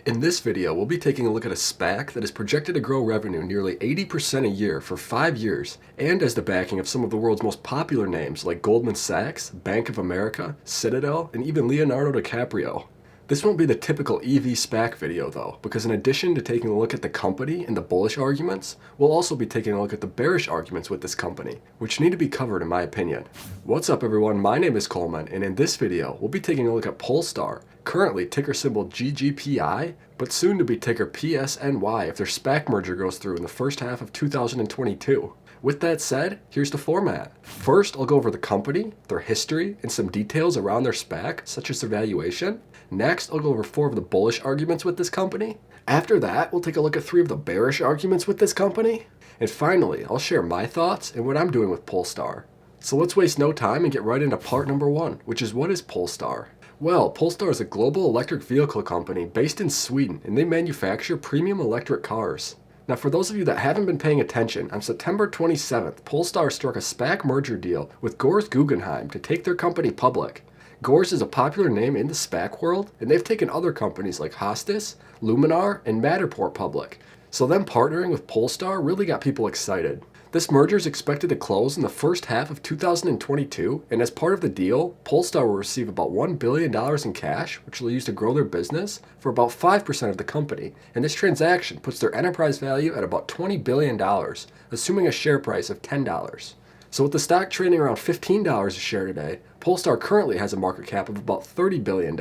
In this video, we'll be taking a look at a SPAC that is projected to grow revenue nearly 80% a year for 5 years, and has the backing of some of the world's most popular names like Goldman Sachs, Bank of America, Citadel, and even Leonardo DiCaprio. This won't be the typical EV SPAC video though, because in addition to taking a look at the company and the bullish arguments, we'll also be taking a look at the bearish arguments with this company, which need to be covered in my opinion. What's up everyone, my name is Coleman, and in this video, we'll be taking a look at Polestar, currently ticker symbol Ggpi, but soon to be ticker PSNY if their SPAC merger goes through in the first half of 2022. With that said, here's the format. First, I'll go over the company, their history, and some details around their SPAC, such as their valuation. Next, I'll go over 4 of the bullish arguments with this company. After that, we'll take a look at 3 of the bearish arguments with this company. And finally, I'll share my thoughts and what I'm doing with Polestar. So let's waste no time and get right into part number 1, which is what is Polestar? Well, Polestar is a global electric vehicle company based in Sweden, and they manufacture premium electric cars. Now, for those of you that haven't been paying attention, on September 27th, Polestar struck a SPAC merger deal with Gores Guggenheim to take their company public. Gores is a popular name in the SPAC world, and they've taken other companies like Hostis, Luminar, and Matterport public. So them partnering with Polestar really got people excited. This merger is expected to close in the first half of 2022, and as part of the deal, Polestar will receive about $1 billion in cash, which they'll use to grow their business, for about 5% of the company, and this transaction puts their enterprise value at about $20 billion, assuming a share price of $10. So with the stock trading around $15 a share today, Polestar currently has a market cap of about $30 billion,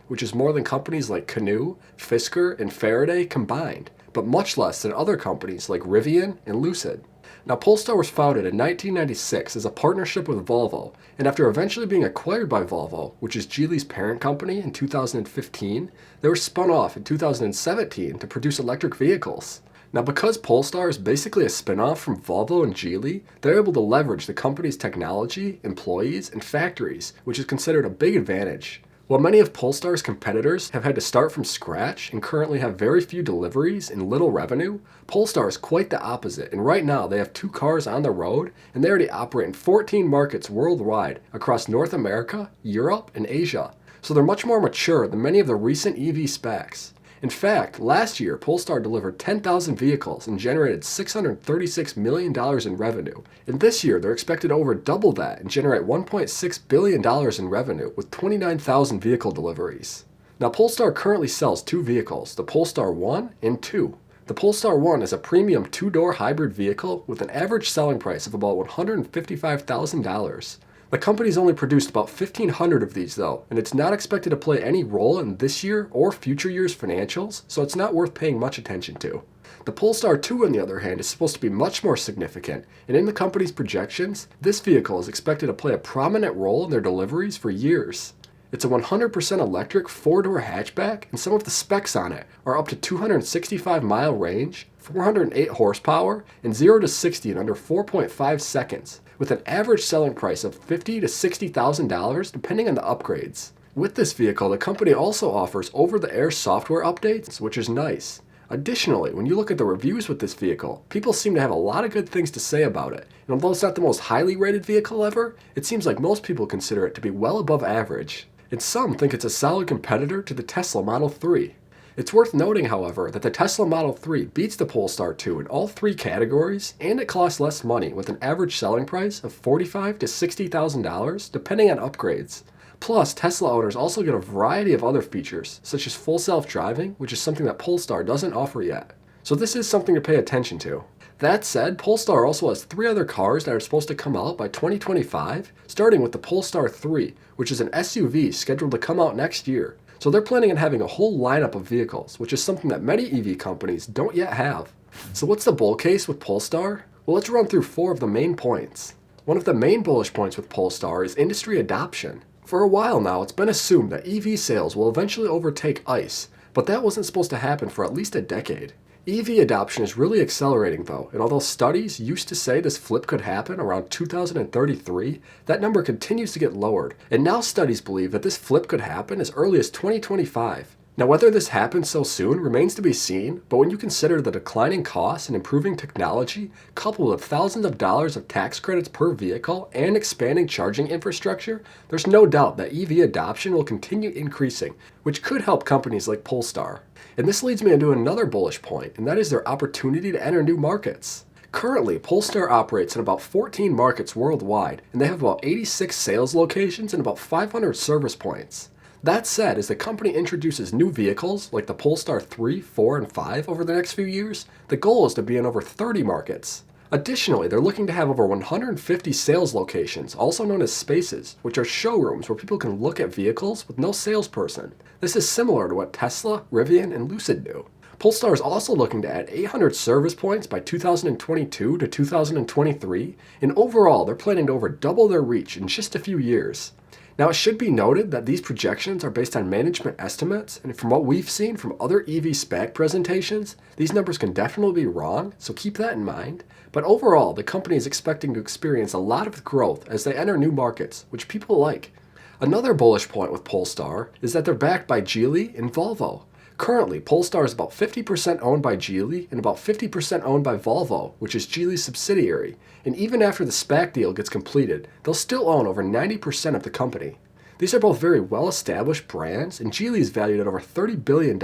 which is more than companies like Canoo, Fisker, and Faraday combined, but much less than other companies like Rivian and Lucid. Now, Polestar was founded in 1996 as a partnership with Volvo, and after eventually being acquired by Volvo, which is Geely's parent company, in 2015, they were spun off in 2017 to produce electric vehicles. Now, because Polestar is basically a spin-off from Volvo and Geely, they're able to leverage the company's technology, employees, and factories, which is considered a big advantage. While many of Polestar's competitors have had to start from scratch and currently have very few deliveries and little revenue, Polestar is quite the opposite, and right now they have 2 cars on the road, and they already operate in 14 markets worldwide across North America, Europe, and Asia. So they're much more mature than many of the recent EV SPACs. In fact, last year, Polestar delivered 10,000 vehicles and generated $636 million in revenue. And this year, they're expected to over double that and generate $1.6 billion in revenue with 29,000 vehicle deliveries. Now, Polestar currently sells 2 vehicles, the Polestar 1 and 2. The Polestar 1 is a premium 2-door hybrid vehicle with an average selling price of about $155,000. The company's only produced about 1,500 of these though, and it's not expected to play any role in this year or future years' financials, so it's not worth paying much attention to. The Polestar 2, on the other hand, is supposed to be much more significant, and in the company's projections, this vehicle is expected to play a prominent role in their deliveries for years. It's a 100% electric 4-door hatchback, and some of the specs on it are up to 265-mile range, 408 horsepower, and 0 to 60 in under 4.5 seconds, with an average selling price of $50,000 to $60,000 depending on the upgrades. With this vehicle, the company also offers over-the-air software updates, which is nice. Additionally, when you look at the reviews with this vehicle, people seem to have a lot of good things to say about it. And although it's not the most highly rated vehicle ever, it seems like most people consider it to be well above average. And some think it's a solid competitor to the Tesla Model 3. It's worth noting, however, that the Tesla Model 3 beats the Polestar 2 in all 3 categories, and it costs less money with an average selling price of $45,000 to $60,000 depending on upgrades. Plus, Tesla owners also get a variety of other features, such as full self-driving, which is something that Polestar doesn't offer yet. So this is something to pay attention to. That said, Polestar also has 3 other cars that are supposed to come out by 2025, starting with the Polestar 3, which is an SUV scheduled to come out next year. So they're planning on having a whole lineup of vehicles, which is something that many EV companies don't yet have. So what's the bull case with Polestar? Well, let's run through 4 of the main points. One of the main bullish points with Polestar is industry adoption. For a while now, it's been assumed that EV sales will eventually overtake ICE, but that wasn't supposed to happen for at least a decade. EV adoption is really accelerating though, and although studies used to say this flip could happen around 2033, that number continues to get lowered, and now studies believe that this flip could happen as early as 2025. Now, whether this happens so soon remains to be seen, but when you consider the declining costs and improving technology, coupled with thousands of dollars of tax credits per vehicle and expanding charging infrastructure, there's no doubt that EV adoption will continue increasing, which could help companies like Polestar. And this leads me into another bullish point, and that is their opportunity to enter new markets. Currently, Polestar operates in about 14 markets worldwide, and they have about 86 sales locations and about 500 service points. That said, as the company introduces new vehicles like the Polestar 3, 4, and 5 over the next few years, the goal is to be in over 30 markets. Additionally, they're looking to have over 150 sales locations, also known as spaces, which are showrooms where people can look at vehicles with no salesperson. This is similar to what Tesla, Rivian, and Lucid do. Polestar is also looking to add 800 service points by 2022 to 2023, and overall, they're planning to over double their reach in just a few years. Now, it should be noted that these projections are based on management estimates, and from what we've seen from other EV SPAC presentations, these numbers can definitely be wrong, so keep that in mind. But overall, the company is expecting to experience a lot of growth as they enter new markets, which people like. Another bullish point with Polestar is that they're backed by Geely and Volvo. Currently, Polestar is about 50% owned by Geely and about 50% owned by Volvo, which is Geely's subsidiary, and even after the SPAC deal gets completed, they'll still own over 90% of the company. These are both very well-established brands, and Geely is valued at over $30 billion,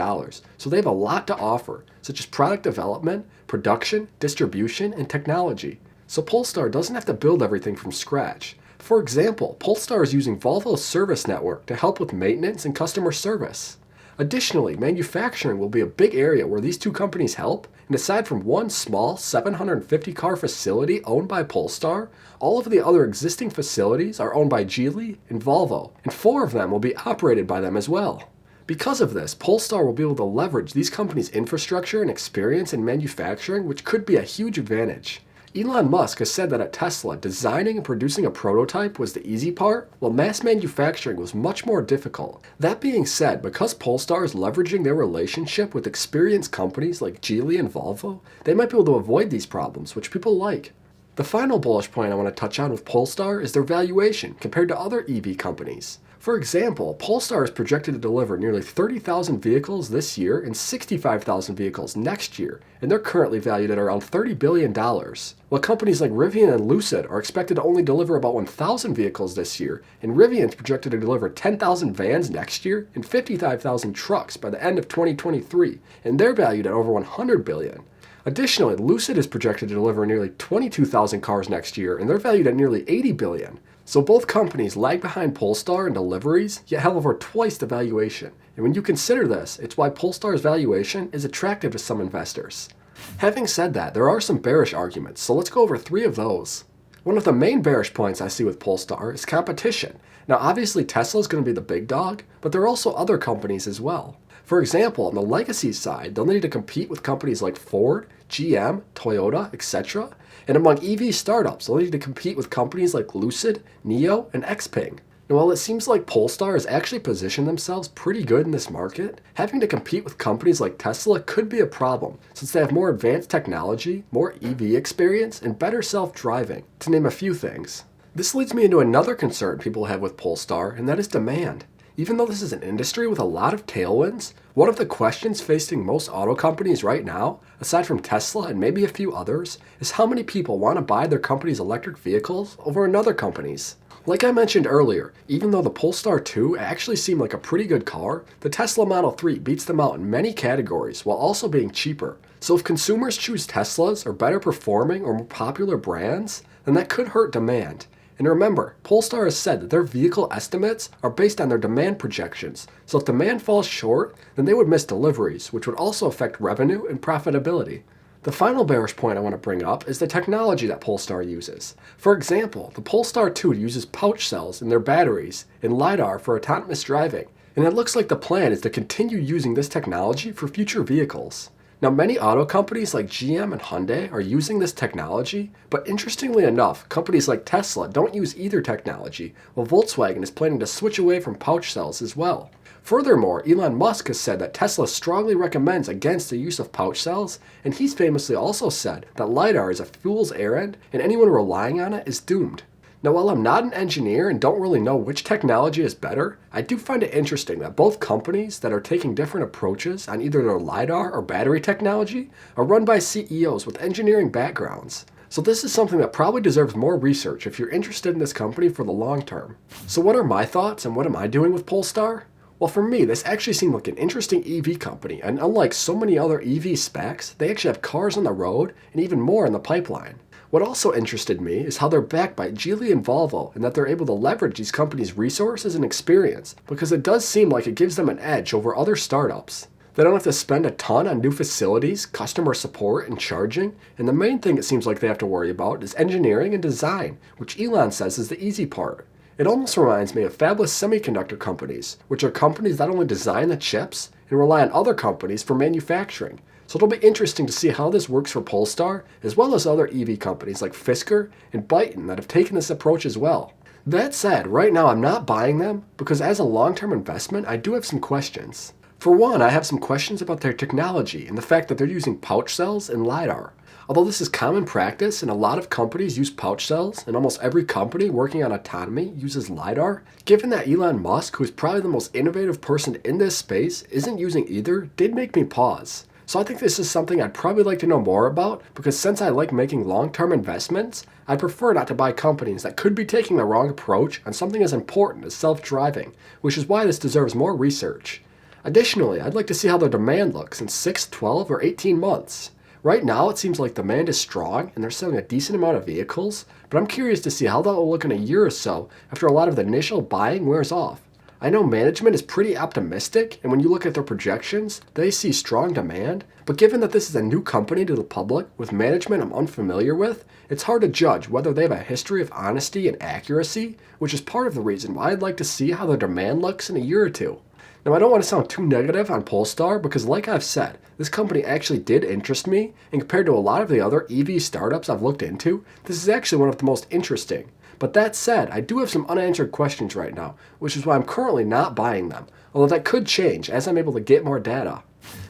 so they have a lot to offer, such as product development, production, distribution, and technology. So Polestar doesn't have to build everything from scratch. For example, Polestar is using Volvo's service network to help with maintenance and customer service. Additionally, manufacturing will be a big area where these two companies help, and aside from one small 750-car facility owned by Polestar, all of the other existing facilities are owned by Geely and Volvo, and 4 of them will be operated by them as well. Because of this, Polestar will be able to leverage these companies' infrastructure and experience in manufacturing, which could be a huge advantage. Elon Musk has said that at Tesla, designing and producing a prototype was the easy part, while mass manufacturing was much more difficult. That being said, because Polestar is leveraging their relationship with experienced companies like Geely and Volvo, they might be able to avoid these problems, which people like. The final bullish point I want to touch on with Polestar is their valuation compared to other EV companies. For example, Polestar is projected to deliver nearly 30,000 vehicles this year and 65,000 vehicles next year, and they're currently valued at around $30 billion. While companies like Rivian and Lucid are expected to only deliver about 1,000 vehicles this year, and Rivian's projected to deliver 10,000 vans next year and 55,000 trucks by the end of 2023, and they're valued at over $100 billion. Additionally, Lucid is projected to deliver nearly 22,000 cars next year, and they're valued at nearly $80 billion. So both companies lag behind Polestar in deliveries, yet have over twice the valuation. And when you consider this, it's why Polestar's valuation is attractive to some investors. Having said that, there are some bearish arguments, so let's go over 3 of those. One of the main bearish points I see with Polestar is competition. Now obviously Tesla is going to be the big dog, but there are also other companies as well. For example, on the legacy side, they'll need to compete with companies like Ford, GM, Toyota, etc. And among EV startups, they'll need to compete with companies like Lucid, NIO, and Xpeng. Now while it seems like Polestar has actually positioned themselves pretty good in this market, having to compete with companies like Tesla could be a problem, since they have more advanced technology, more EV experience, and better self-driving, to name a few things. This leads me into another concern people have with Polestar, and that is demand. Even though this is an industry with a lot of tailwinds, one of the questions facing most auto companies right now, aside from Tesla and maybe a few others, is how many people want to buy their company's electric vehicles over another company's. Like I mentioned earlier, even though the Polestar 2 actually seemed like a pretty good car, the Tesla Model 3 beats them out in many categories while also being cheaper. So if consumers choose Teslas or better performing or more popular brands, then that could hurt demand. And remember, Polestar has said that their vehicle estimates are based on their demand projections, so if demand falls short, then they would miss deliveries, which would also affect revenue and profitability. The final bearish point I want to bring up is the technology that Polestar uses. For example, the Polestar 2 uses pouch cells in their batteries and LiDAR for autonomous driving, and it looks like the plan is to continue using this technology for future vehicles. Now, many auto companies like GM and Hyundai are using this technology, but interestingly enough, companies like Tesla don't use either technology, while Volkswagen is planning to switch away from pouch cells as well. Furthermore, Elon Musk has said that Tesla strongly recommends against the use of pouch cells, and he's famously also said that LiDAR is a fool's errand, and anyone relying on it is doomed. Now, while I'm not an engineer and don't really know which technology is better, I do find it interesting that both companies that are taking different approaches on either their LiDAR or battery technology are run by CEOs with engineering backgrounds. So this is something that probably deserves more research if you're interested in this company for the long term. So what are my thoughts and what am I doing with Polestar? Well, for me, this actually seemed like an interesting EV company, and unlike so many other EV SPACs, they actually have cars on the road and even more in the pipeline. What also interested me is how they're backed by Geely and Volvo and that they're able to leverage these companies' resources and experience, because it does seem like it gives them an edge over other startups. They don't have to spend a ton on new facilities, customer support, and charging, and the main thing it seems like they have to worry about is engineering and design, which Elon says is the easy part. It almost reminds me of fabless semiconductor companies, which are companies that only design the chips and rely on other companies for manufacturing. So it'll be interesting to see how this works for Polestar, as well as other EV companies like Fisker and Byton that have taken this approach as well. That said, right now I'm not buying them because as a long-term investment, I do have some questions. For one, I have some questions about their technology and the fact that they're using pouch cells and LiDAR. Although this is common practice and a lot of companies use pouch cells and almost every company working on autonomy uses LiDAR, given that Elon Musk, who is probably the most innovative person in this space, isn't using either, did make me pause. So I think this is something I'd probably like to know more about because since I like making long-term investments, I prefer not to buy companies that could be taking the wrong approach on something as important as self-driving, which is why this deserves more research. Additionally, I'd like to see how their demand looks in 6, 12, or 18 months. Right now, it seems like demand is strong and they're selling a decent amount of vehicles, but I'm curious to see how that will look in a year or so after a lot of the initial buying wears off. I know management is pretty optimistic, and when you look at their projections, they see strong demand, but given that this is a new company to the public with management I'm unfamiliar with, it's hard to judge whether they have a history of honesty and accuracy, which is part of the reason why I'd like to see how their demand looks in a year or two. Now, I don't want to sound too negative on Polestar because like I've said, this company actually did interest me, and compared to a lot of the other EV startups I've looked into, this is actually one of the most interesting. But that said, I do have some unanswered questions right now, which is why I'm currently not buying them, although that could change as I'm able to get more data.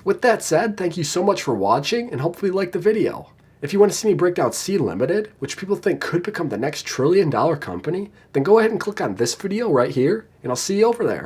With that said, thank you so much for watching and hopefully you liked the video. If you want to see me break down C Limited, which people think could become the next $1 trillion company, then go ahead and click on this video right here, and I'll see you over there.